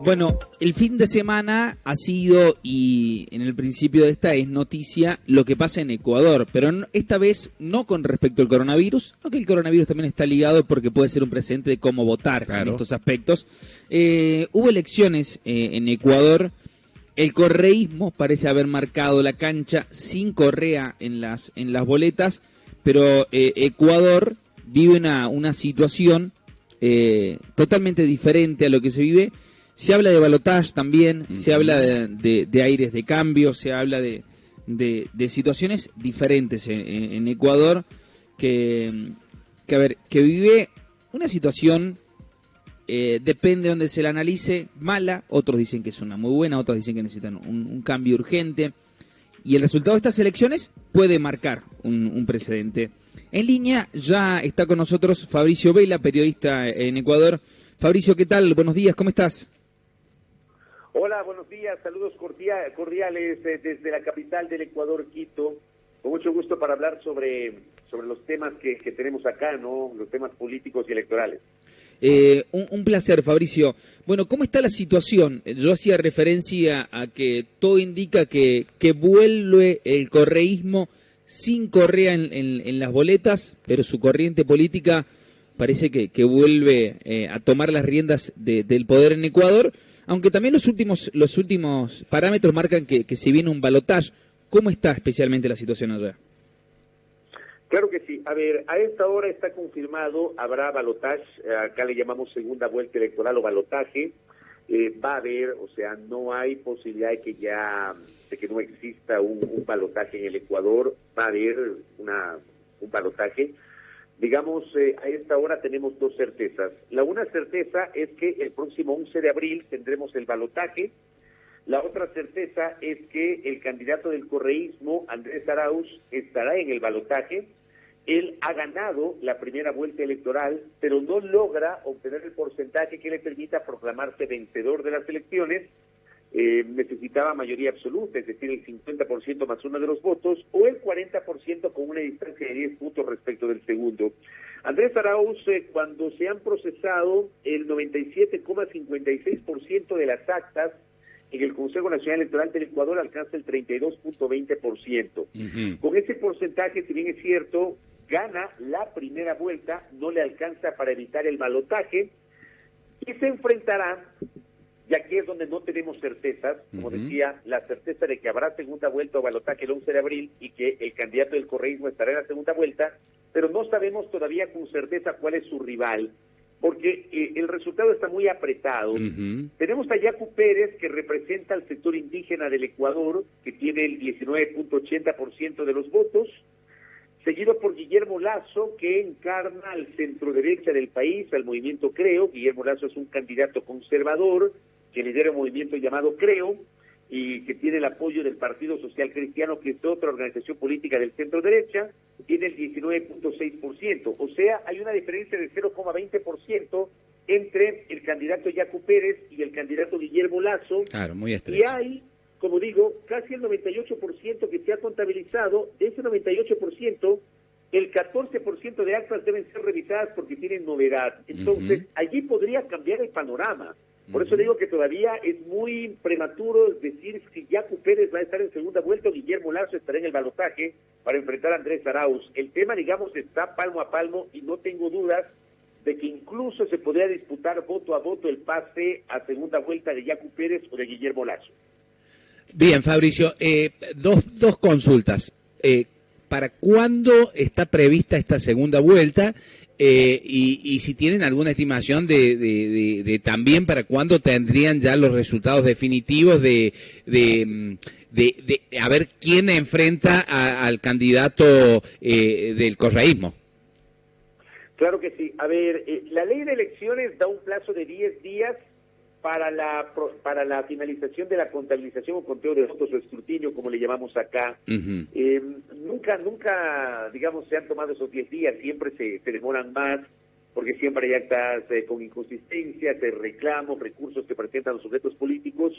Bueno, el fin de semana ha sido, y en el principio de esta es noticia, lo que pasa en Ecuador, pero esta vez no con respecto al coronavirus, aunque el coronavirus también está ligado porque puede ser un precedente de cómo votar en estos aspectos. Hubo elecciones en Ecuador, el correísmo parece haber marcado la cancha sin Correa en las boletas, pero Ecuador vive una situación totalmente diferente a lo que se vive. Se habla de balotaje también, se habla de aires de cambio, se habla de situaciones diferentes en Ecuador que vive una situación, depende de donde se la analice, mala, otros dicen que es una muy buena, otros dicen que necesitan un cambio urgente, y el resultado de estas elecciones puede marcar un precedente. En línea ya está con nosotros Fabricio Vela, periodista en Ecuador. Fabricio, ¿qué tal? Buenos días, ¿cómo estás? Hola, buenos días, saludos cordiales desde la capital del Ecuador, Quito. Con mucho gusto para hablar sobre los temas que tenemos acá, ¿no? Los temas políticos y electorales. Un placer, Fabricio. Bueno, ¿cómo está la situación? Yo hacía referencia a que todo indica que vuelve el correísmo sin Correa en las boletas, pero su corriente política parece que vuelve a tomar las riendas del poder en Ecuador, aunque también los últimos parámetros marcan que se viene un balotaje. ¿Cómo está especialmente la situación allá? Claro que sí. A ver, a esta hora está confirmado, habrá balotaje, acá le llamamos segunda vuelta electoral o balotaje. Va a haber, o sea, no hay posibilidad de que no exista un balotaje en el Ecuador, va a haber un balotaje. Digamos, a esta hora tenemos dos certezas. Una certeza es que el próximo 11 de abril tendremos el balotaje. La otra certeza es que el candidato del correísmo, Andrés Arauz, estará en el balotaje. Él ha ganado la primera vuelta electoral, pero no logra obtener el porcentaje que le permita proclamarse vencedor de las elecciones. Necesitaba mayoría absoluta, es decir, el 50% más uno de los votos, o el 40% con una distancia de 10 puntos respecto del segundo. Andrés Arauz, cuando se han procesado el 97,56% de las actas en el Consejo Nacional Electoral del Ecuador, alcanza el 32,20%. Con ese porcentaje, si bien es cierto, gana la primera vuelta, no le alcanza para evitar el balotaje, y se enfrentará, y aquí es donde no tenemos certezas, como decía, la certeza de que habrá segunda vuelta o balotaje el 11 de abril y que el candidato del correísmo estará en la segunda vuelta, pero no sabemos todavía con certeza cuál es su rival, porque el resultado está muy apretado. Tenemos a Yacu Pérez, que representa al sector indígena del Ecuador, que tiene el 19,80% de los votos, seguido por Guillermo Lasso, que encarna al centro derecha del país, al movimiento Creo. Guillermo Lasso es un candidato conservador que lidera un movimiento llamado Creo y que tiene el apoyo del Partido Social Cristiano, que es otra organización política del centro derecha, tiene el 19,6%. O sea, hay una diferencia de 0,20% entre el candidato Yacu Pérez y el candidato Guillermo Lasso. Claro, muy estrecho. Y hay, como digo, casi el 98% que se ha contabilizado. De ese 98%, el 14% de actas deben ser revisadas porque tienen novedad. Entonces, allí podría cambiar el panorama. Por eso digo que todavía es muy prematuro decir si Yacu Pérez va a estar en segunda vuelta o Guillermo Lasso estará en el balotaje para enfrentar a Andrés Arauz. El tema, digamos, está palmo a palmo y no tengo dudas de que incluso se podría disputar voto a voto el pase a segunda vuelta de Yacu Pérez o de Guillermo Lasso. Bien, Fabricio, dos consultas. ¿Para cuándo está prevista esta segunda vuelta? Y si tienen alguna estimación de también para cuándo tendrían ya los resultados definitivos de a ver quién enfrenta al candidato del correísmo. Claro que sí. A ver, la ley de elecciones da un plazo de 10 días para la finalización de la contabilización o conteo de votos o escrutinio, como le llamamos acá. Nunca, digamos, se han tomado esos 10 días, siempre se demoran más, porque siempre hay actas con inconsistencias, reclamos, recursos que presentan los sujetos políticos.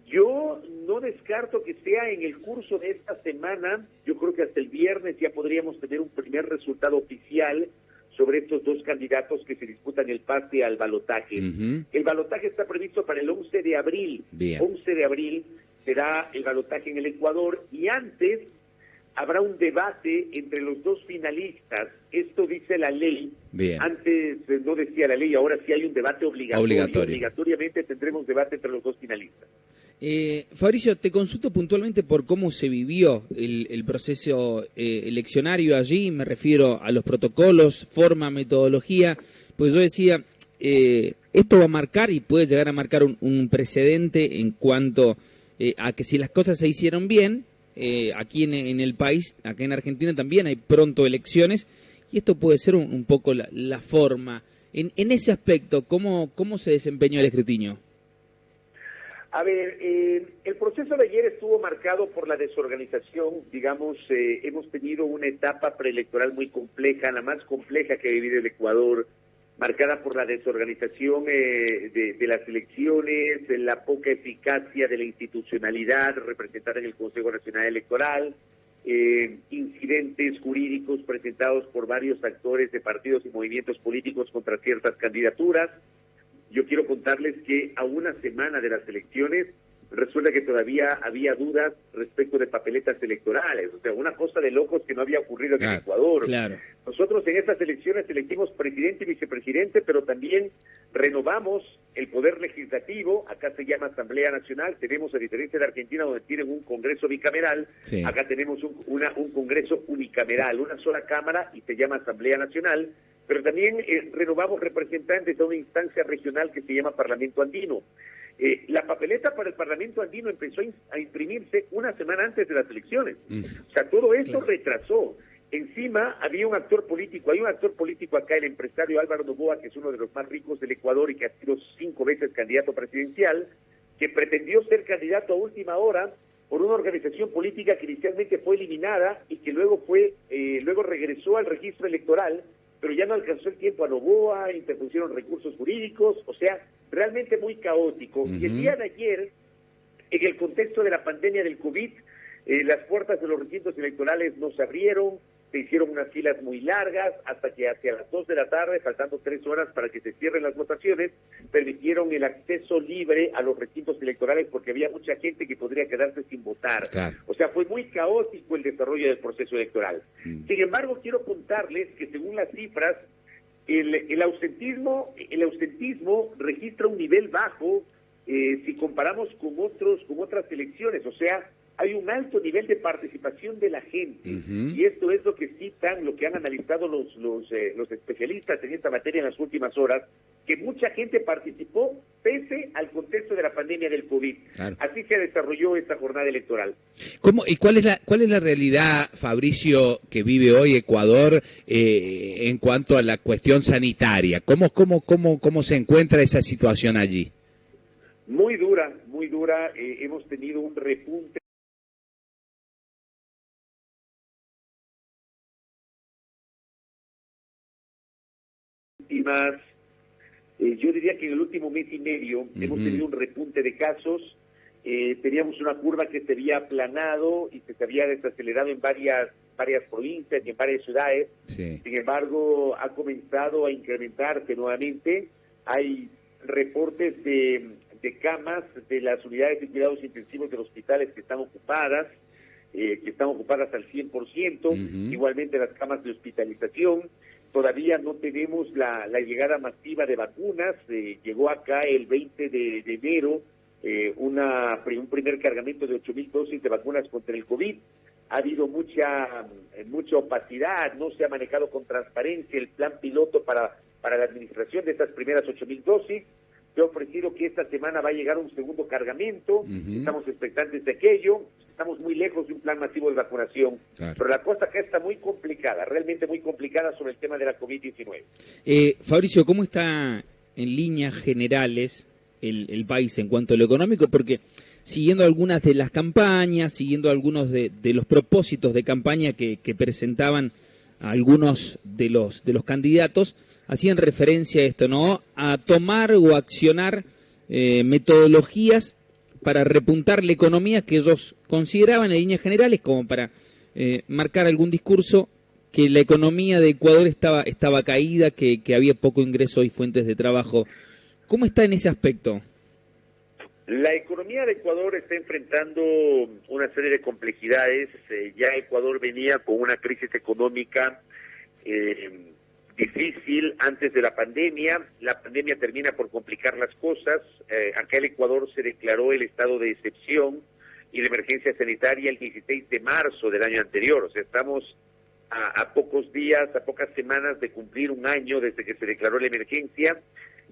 Yo no descarto que sea en el curso de esta semana. Yo creo que hasta el viernes ya podríamos tener un primer resultado oficial sobre estos dos candidatos que se disputan el pase al balotaje. El balotaje está previsto para el 11 de abril. Bien. 11 de abril será el balotaje en el Ecuador y antes habrá un debate entre los dos finalistas. Esto dice la ley. Bien. Antes no decía la ley, ahora sí hay un debate obligatorio. Obligatoriamente tendremos debate entre los dos finalistas. Fabricio, te consulto puntualmente por cómo se vivió el proceso eleccionario allí. Me refiero a los protocolos, forma, metodología. Pues yo decía, esto va a marcar y puede llegar a marcar un precedente en cuanto a que si las cosas se hicieron bien, aquí en el país, acá en Argentina también hay pronto elecciones, y esto puede ser un poco la forma. En ese aspecto, ¿cómo se desempeñó el escrutinio? A ver, el proceso de ayer estuvo marcado por la desorganización, digamos, hemos tenido una etapa preelectoral muy compleja, la más compleja que ha vivido el Ecuador, marcada por la desorganización de las elecciones, de la poca eficacia de la institucionalidad representada en el Consejo Nacional Electoral, incidentes jurídicos presentados por varios actores de partidos y movimientos políticos contra ciertas candidaturas. Yo quiero contarles que a una semana de las elecciones resulta que todavía había dudas respecto de papeletas electorales. O sea, una cosa de locos que no había ocurrido en el Ecuador. Claro. Nosotros en estas elecciones elegimos presidente y vicepresidente, pero también renovamos el poder legislativo. Acá se llama Asamblea Nacional. Tenemos, a diferencia de Argentina, donde tienen un Congreso bicameral, sí, acá tenemos un Congreso unicameral, una sola Cámara, y se llama Asamblea Nacional. Pero también renovamos representantes de una instancia regional que se llama Parlamento Andino. La papeleta para el Parlamento Andino empezó a imprimirse una semana antes de las elecciones. O sea, todo esto retrasó. Encima hay un actor político acá, el empresario Álvaro Noboa, que es uno de los más ricos del Ecuador y que ha sido 5 veces candidato presidencial, que pretendió ser candidato a última hora por una organización política que inicialmente fue eliminada y que luego regresó al registro electoral, pero ya no alcanzó el tiempo a Noboa, interpusieron recursos jurídicos, o sea, realmente muy caótico. Y el día de ayer, en el contexto de la pandemia del COVID, las puertas de los recintos electorales no se abrieron, se hicieron unas filas muy largas, hasta que hacia las 2 de la tarde, faltando 3 horas para que se cierren las votaciones, permitieron el acceso libre a los recintos electorales porque había mucha gente que podría quedarse sin votar. Claro. O sea, fue muy caótico el desarrollo del proceso electoral. Sin embargo, quiero contarles que según las cifras, el ausentismo registra un nivel bajo si comparamos con otras elecciones. O sea, hay un alto nivel de participación de la gente, y esto es lo que citan, lo que han analizado los especialistas en esta materia en las últimas horas, que mucha gente participó pese al contexto de la pandemia del COVID. Claro. Así se desarrolló esta jornada electoral. ¿Y cuál es la realidad, Fabricio, que vive hoy Ecuador en cuanto a la cuestión sanitaria? ¿Cómo se encuentra esa situación allí? Muy dura, muy dura. Hemos tenido un repunte yo diría que en el último mes y medio hemos tenido un repunte de casos. Teníamos una curva que se había aplanado y que se había desacelerado en varias provincias y en varias ciudades. Sí. Sin embargo, ha comenzado a incrementarse nuevamente. Hay reportes de camas de las unidades de cuidados intensivos de los hospitales que están ocupadas al 100%, igualmente las camas de hospitalización. Todavía no tenemos la llegada masiva de vacunas. Llegó acá el 20 de enero un primer cargamento de 8,000 dosis de vacunas contra el COVID. Ha habido mucha opacidad, no se ha manejado con transparencia el plan piloto para la administración de estas primeras 8,000 dosis. Se ha ofrecido que esta semana va a llegar un segundo cargamento, estamos expectantes de aquello. Estamos muy lejos de un plan masivo de vacunación, claro, pero la cosa acá está muy complicada, realmente muy complicada sobre el tema de la COVID-19. Fabricio, ¿cómo está en líneas generales el país en cuanto a lo económico? Porque siguiendo algunas de las campañas, siguiendo algunos de los propósitos de campaña que presentaban algunos de los candidatos, hacían referencia a esto, ¿no? A tomar o accionar metodologías para repuntar la economía que ellos consideraban en líneas generales como para marcar algún discurso que la economía de Ecuador estaba caída, que había poco ingreso y fuentes de trabajo. ¿Cómo está en ese aspecto? La economía de Ecuador está enfrentando una serie de complejidades. Ya Ecuador venía con una crisis económica difícil antes de la pandemia. La pandemia termina por complicar las cosas. Acá en Ecuador se declaró el estado de excepción y de emergencia sanitaria el 16 de marzo del año anterior. O sea, estamos a pocos días, a pocas semanas de cumplir un año desde que se declaró la emergencia.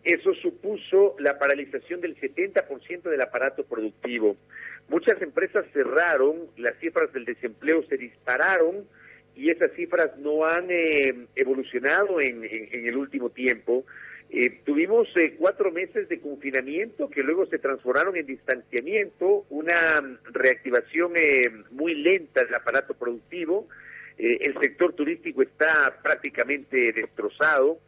Eso supuso la paralización del 70% del aparato productivo. Muchas empresas cerraron, las cifras del desempleo se dispararon y esas cifras no han evolucionado en el último tiempo. Tuvimos 4 meses de confinamiento que luego se transformaron en distanciamiento, una reactivación muy lenta del aparato productivo. El sector turístico está prácticamente destrozado.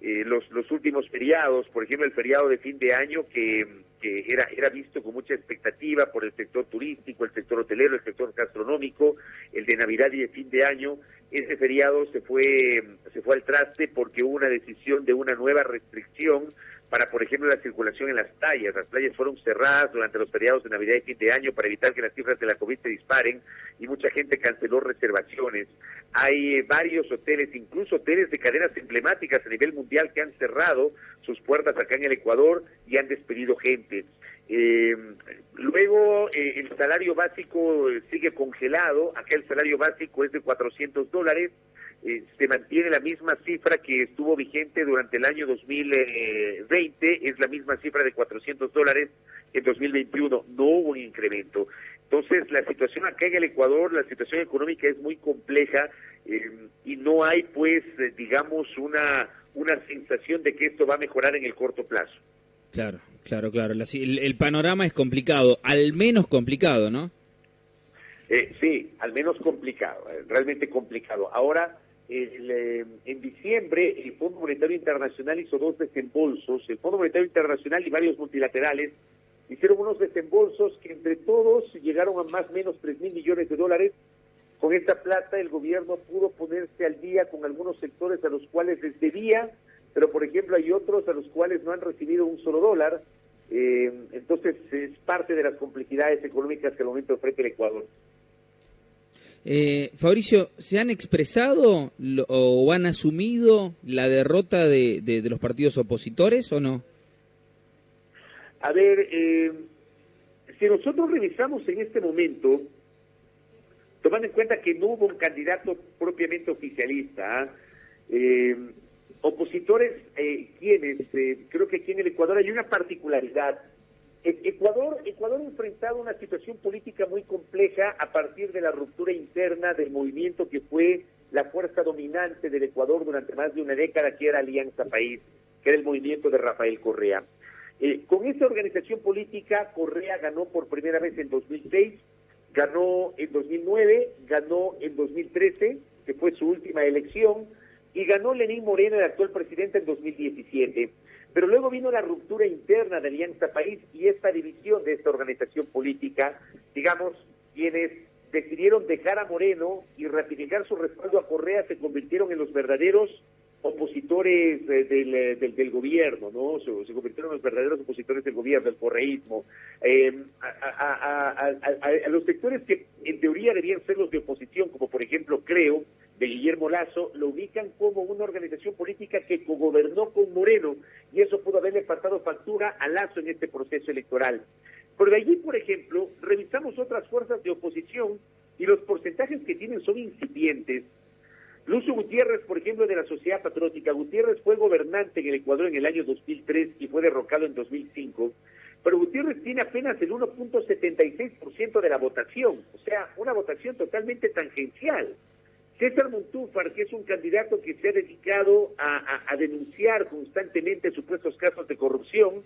Los últimos feriados, por ejemplo el feriado de fin de año que era visto con mucha expectativa por el sector turístico, el sector hotelero, el sector gastronómico, el de Navidad y de fin de año, ese feriado se fue al traste porque hubo una decisión de una nueva restricción para, por ejemplo, la circulación en las playas. Las playas fueron cerradas durante los feriados de Navidad y fin de año para evitar que las cifras de la COVID se disparen y mucha gente canceló reservaciones. Hay varios hoteles, incluso hoteles de cadenas emblemáticas a nivel mundial que han cerrado sus puertas acá en el Ecuador y han despedido gente. Luego el salario básico sigue congelado. Acá el salario básico es de $400. Se mantiene la misma cifra que estuvo vigente durante el año 2020, es la misma cifra de $400 en 2021, no hubo un incremento. Entonces la situación acá en el Ecuador, la situación económica es muy compleja y no hay pues digamos una sensación de que esto va a mejorar en el corto plazo. Claro. El panorama es complicado, al menos complicado, ¿no? Sí, al menos complicado, realmente complicado. Ahora, en diciembre, el Fondo Monetario Internacional hizo 2 desembolsos. El Fondo Monetario Internacional y varios multilaterales hicieron unos desembolsos que entre todos llegaron a más o menos $3.000 millones. Con esta plata el gobierno pudo ponerse al día con algunos sectores a los cuales les debía, pero por ejemplo hay otros a los cuales no han recibido un solo dólar. Entonces es parte de las complejidades económicas que al momento enfrenta el Ecuador. Fabricio, ¿se han expresado o han asumido la derrota de los partidos opositores o no? A ver, si nosotros revisamos en este momento, tomando en cuenta que no hubo un candidato propiamente oficialista, opositores, creo que aquí en el Ecuador hay una particularidad. Ecuador ha enfrentado una situación política muy compleja a partir de la ruptura interna del movimiento que fue la fuerza dominante del Ecuador durante más de una década, que era Alianza País, que era el movimiento de Rafael Correa. Con esa organización política, Correa ganó por primera vez en 2006, ganó en 2009, ganó en 2013, que fue su última elección, y ganó Lenín Moreno, el actual presidente, en 2017. Pero luego vino la ruptura interna de Alianza País y esta división de esta organización política, digamos, quienes decidieron dejar a Moreno y ratificar su respaldo a Correa se convirtieron en los verdaderos opositores del gobierno, ¿no? Se convirtieron en los verdaderos opositores del gobierno, del correísmo. A los sectores que en teoría debían ser los de oposición, como por ejemplo Creo, de Guillermo Lasso, lo ubican como una organización política que cogobernó con Moreno, y eso pudo haberle pasado factura a Lasso en este proceso electoral. Pero de allí, por ejemplo, revisamos otras fuerzas de oposición y los porcentajes que tienen son incipientes. Lucio Gutiérrez, por ejemplo, de la Sociedad Patriótica. Gutiérrez fue gobernante en el Ecuador en el año 2003 y fue derrocado en 2005, pero Gutiérrez tiene apenas el 1.76% de la votación, o sea, una votación totalmente tangencial. César Montúfar, que es un candidato que se ha dedicado a denunciar constantemente supuestos casos de corrupción,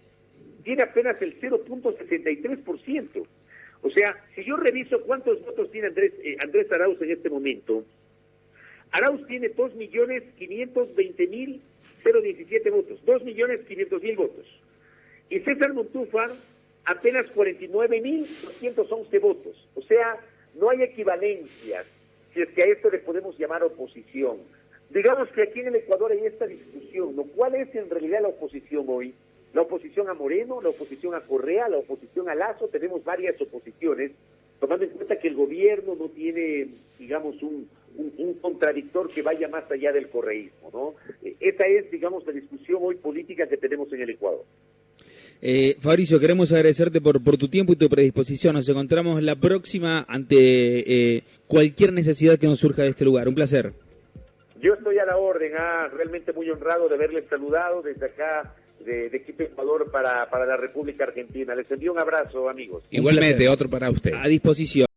tiene apenas el 0.63%. O sea, si yo reviso cuántos votos tiene Andrés Arauz en este momento, Arauz tiene 2.520.017 votos, 2.500.000 votos. Y César Montúfar apenas 49.211 votos. O sea, no hay equivalencias. si es que a esto le podemos llamar oposición. Digamos que aquí en el Ecuador hay esta discusión, ¿no? ¿Cuál es en realidad la oposición hoy? La oposición a Moreno, la oposición a Correa, la oposición a Lasso, tenemos varias oposiciones, tomando en cuenta que el gobierno no tiene, digamos, un contradictor que vaya más allá del correísmo, ¿no? Esa es, digamos, la discusión hoy política que tenemos en el Ecuador. Fabricio, queremos agradecerte por tu tiempo y tu predisposición. Nos encontramos la próxima ante cualquier necesidad que nos surja de este lugar. Un placer. Yo estoy a la orden, realmente muy honrado de haberles saludado desde acá de Quito, Ecuador, para la República Argentina. Les envío un abrazo, amigos. Igualmente, otro para usted. A disposición.